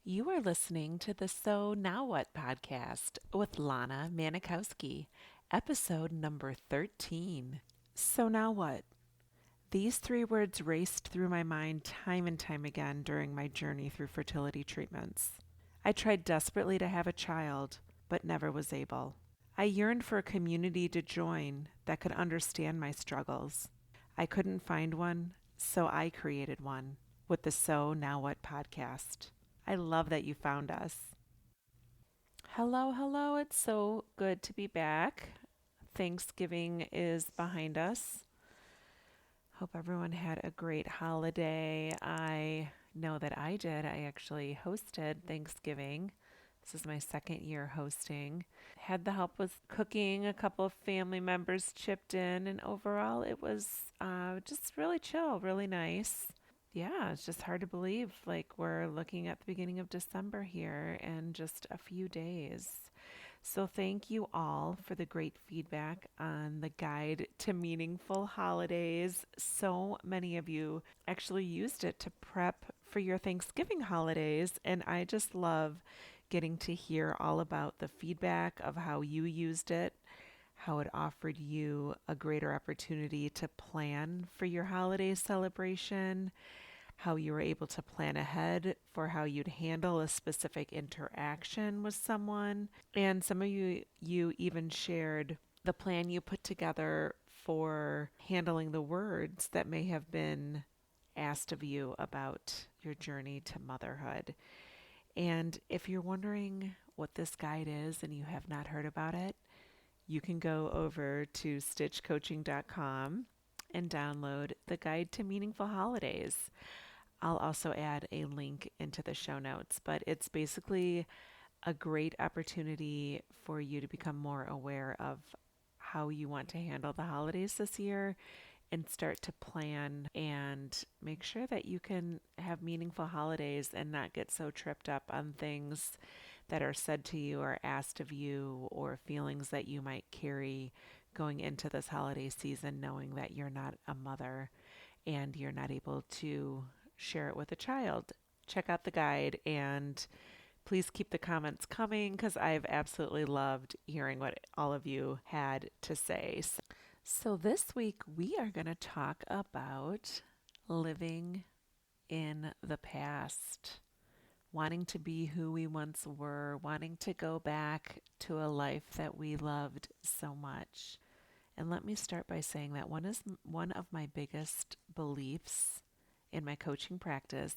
You are listening to the So Now What podcast with Lana Manikowski, episode number 13. So now what? These three words raced through my mind time and time again during my journey through fertility treatments. I tried desperately to have a child, but never was able. I yearned for a community to join that could understand my struggles. I couldn't find one, so I created one with the So Now What podcast. I love that you found us. Hello, hello. It's so good to be back. Thanksgiving is behind us. Hope everyone had a great holiday. I know that I did. I actually hosted Thanksgiving. This is my second year hosting. Had the help with cooking. A couple of family members chipped in, and overall, it was just really chill, really nice. Yeah, it's just hard to believe. Like, we're looking at the beginning of December here in just a few days. So, thank you all for the great feedback on the guide to meaningful holidays. So many of you actually used it to prep for your Thanksgiving holidays, and I just love getting to hear all about the feedback of how you used it, how it offered you a greater opportunity to plan for your holiday celebration, how you were able to plan ahead for how you'd handle a specific interaction with someone. And some of you even shared the plan you put together for handling the words that may have been asked of you about your journey to motherhood. And if you're wondering what this guide is and you have not heard about it, you can go over to stitchcoaching.com and download the Guide to Meaningful Holidays. I'll also add a link into the show notes, but it's basically a great opportunity for you to become more aware of how you want to handle the holidays this year and start to plan and make sure that you can have meaningful holidays and not get so tripped up on things that are said to you or asked of you or feelings that you might carry going into this holiday season, knowing that you're not a mother and you're not able to share it with a child. Check out the guide and please keep the comments coming because I've absolutely loved hearing what all of you had to say. So, this week we are going to talk about living in the past, wanting to be who we once were, wanting to go back to a life that we loved so much. And let me start by saying that one of my biggest beliefs in my coaching practice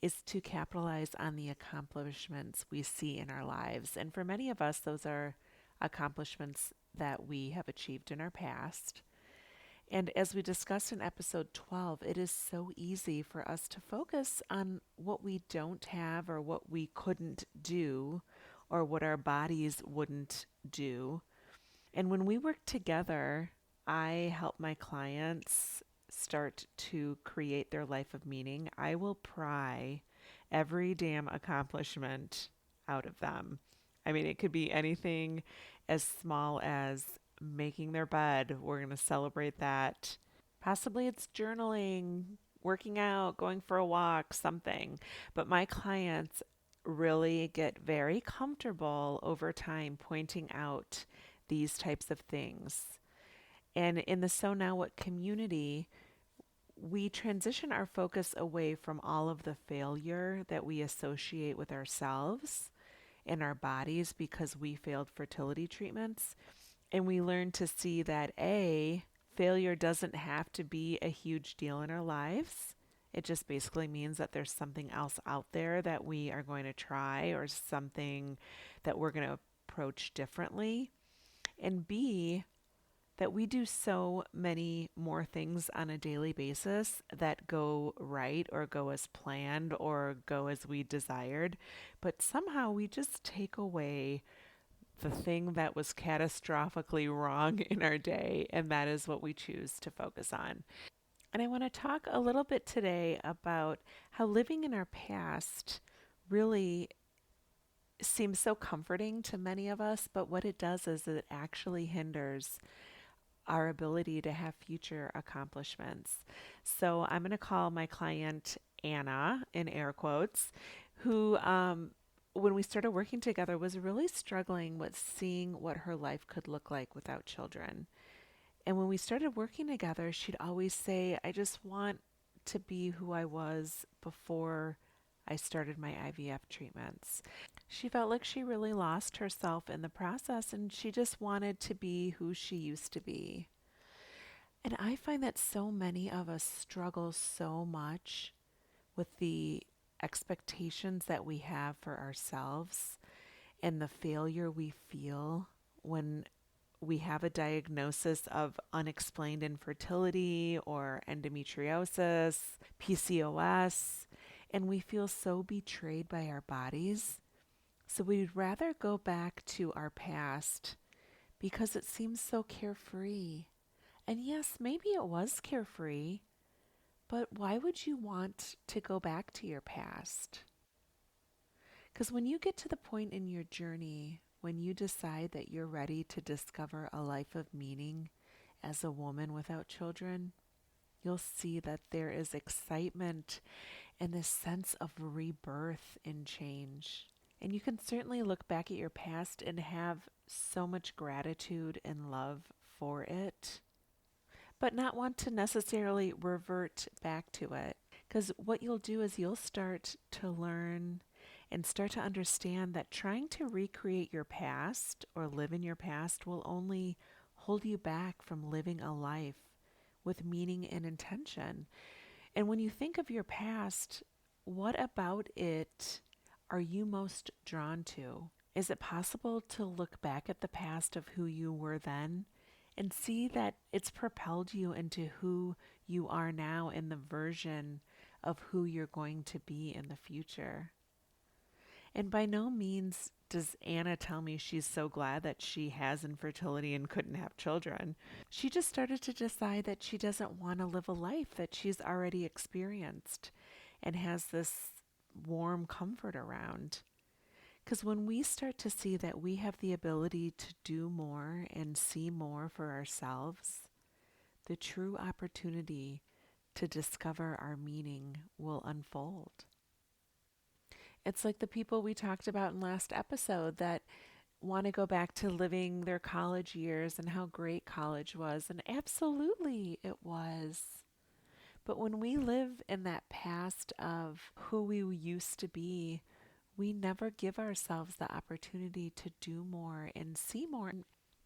is to capitalize on the accomplishments we see in our lives. And for many of us, those are accomplishments that we have achieved in our past. And as we discussed in episode 12, it is so easy for us to focus on what we don't have or what we couldn't do or what our bodies wouldn't do. And when we work together, I help my clients start to create their life of meaning. I will pry every damn accomplishment out of them. I mean, it could be anything as small as making their bed. We're going to celebrate that. Possibly it's journaling, working out, going for a walk, something. But my clients really get very comfortable over time pointing out these types of things. And in the So Now What community, we transition our focus away from all of the failure that we associate with ourselves and our bodies because we failed fertility treatments. And we learn to see that failure doesn't have to be a huge deal in our lives. It just basically means that there's something else out there that we are going to try or something that we're going to approach differently. And B, that we do so many more things on a daily basis that go right or go as planned or go as we desired, but somehow we just take away the thing that was catastrophically wrong in our day, and that is what we choose to focus on. And I want to talk a little bit today about how living in our past really seems so comforting to many of us, but what it does is it actually hinders our ability to have future accomplishments. So I'm going to call my client Anna, in air quotes, who, when we started working together, was really struggling with seeing what her life could look like without children. And when we started working together, she'd always say, I just want to be who I was before I started my IVF treatments. She felt like she really lost herself in the process and she just wanted to be who she used to be. And I find that so many of us struggle so much with the expectations that we have for ourselves and the failure we feel when we have a diagnosis of unexplained infertility or endometriosis, PCOS, and we feel so betrayed by our bodies. So we'd rather go back to our past because it seems so carefree. And yes, maybe it was carefree, but why would you want to go back to your past? Because when you get to the point in your journey when you decide that you're ready to discover a life of meaning as a woman without children, you'll see that there is excitement and this sense of rebirth in change. And you can certainly look back at your past and have so much gratitude and love for it, but not want to necessarily revert back to it. Because what you'll do is you'll start to learn and start to understand that trying to recreate your past or live in your past will only hold you back from living a life with meaning and intention. And when you think of your past, what about it are you most drawn to? Is it possible to look back at the past of who you were then and see that it's propelled you into who you are now in the version of who you're going to be in the future? And by no means does Anna tell me she's so glad that she has infertility and couldn't have children. She just started to decide that she doesn't want to live a life that she's already experienced and has this warm comfort around. Because when we start to see that we have the ability to do more and see more for ourselves, the true opportunity to discover our meaning will unfold. It's like the people we talked about in last episode that want to go back to living their college years and how great college was. And absolutely it was. But when we live in that past of who we used to be, we never give ourselves the opportunity to do more and see more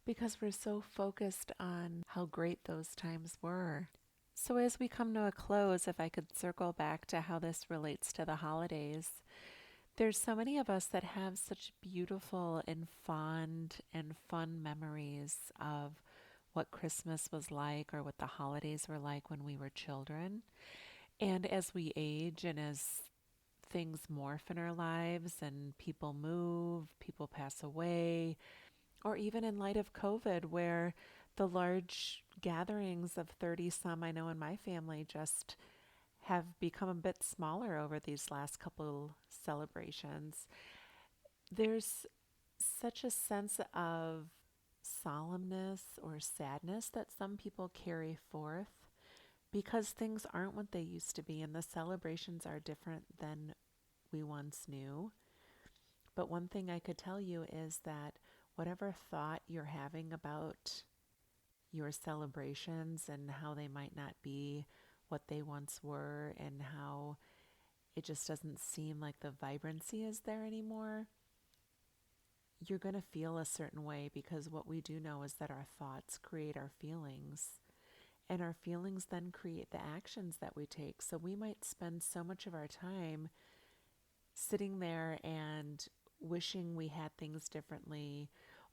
because we're so focused on how great those times were. So, as we come to a close, if I could circle back to how this relates to the holidays, there's so many of us that have such beautiful and fond and fun memories of what Christmas was like or what the holidays were like when we were children. And as we age and as things morph in our lives and people move, people pass away, or even in light of COVID, where the large gatherings of 30 some I know in my family just have become a bit smaller over these last couple celebrations. There's such a sense of solemnness or sadness that some people carry forth because things aren't what they used to be and the celebrations are different than we once knew. But one thing I could tell you is that whatever thought you're having about your celebrations and how they might not be what they once were and how it just doesn't seem like the vibrancy is there anymore, you're going to feel a certain way because what we do know is that our thoughts create our feelings. And our feelings then create the actions that we take. So we might spend so much of our time sitting there and wishing we had things differently,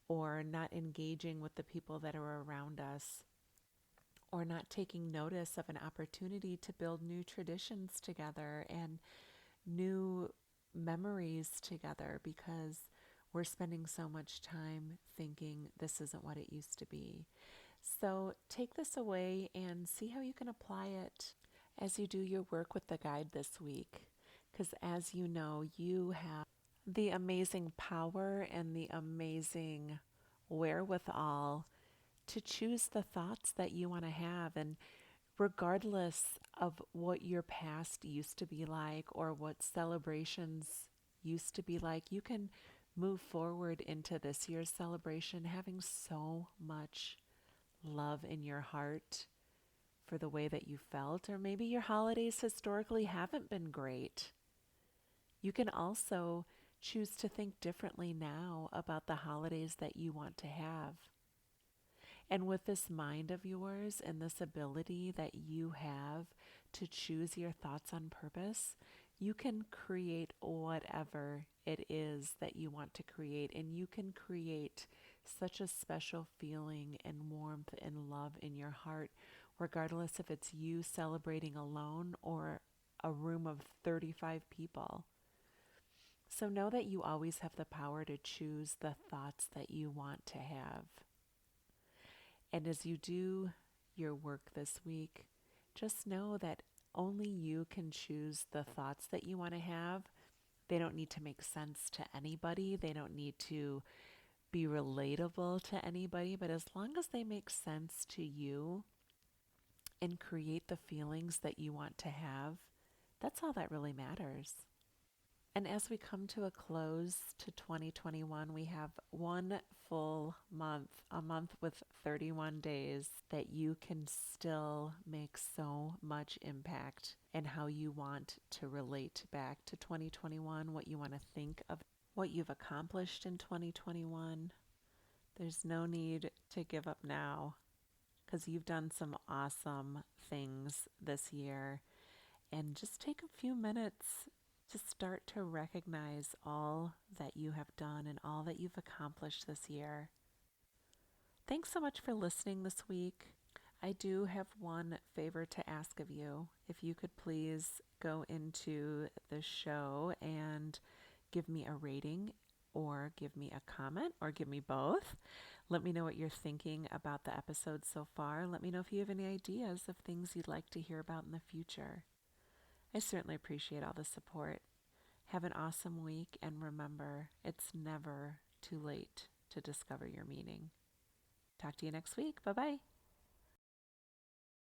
or not engaging with the people that are around us, or not taking notice of an opportunity to build new traditions together and new memories together because we're spending so much time thinking this isn't what it used to be. So take this away and see how you can apply it as you do your work with the guide this week. Because as you know, you have the amazing power and the amazing wherewithal to choose the thoughts that you want to have. And regardless of what your past used to be like or what celebrations used to be like, you can move forward into this year's celebration having so much love in your heart for the way that you felt, or maybe your holidays historically haven't been great. You can also choose to think differently now about the holidays that you want to have. And with this mind of yours and this ability that you have to choose your thoughts on purpose, you can create whatever it is that you want to create. And you can create such a special feeling and warmth and love in your heart, regardless if it's you celebrating alone or a room of 35 people. So know that you always have the power to choose the thoughts that you want to have. And as you do your work this week, just know that only you can choose the thoughts that you want to have. They don't need to make sense to anybody. They don't need to be relatable to anybody. But as long as they make sense to you and create the feelings that you want to have, that's all that really matters. And as we come to a close to 2021, we have one full month, a month with 31 days that you can still make so much impact in how you want to relate back to 2021, what you want to think of, what you've accomplished in 2021. There's no need to give up now because you've done some awesome things this year. And just take a few minutes to start to recognize all that you have done and all that you've accomplished this year. Thanks so much for listening this week. I do have one favor to ask of you. If you could please go into the show and give me a rating or give me a comment or give me both. Let me know what you're thinking about the episode so far. Let me know if you have any ideas of things you'd like to hear about in the future. I certainly appreciate all the support. Have an awesome week, and remember, it's never too late to discover your meaning. Talk to you next week. Bye-bye.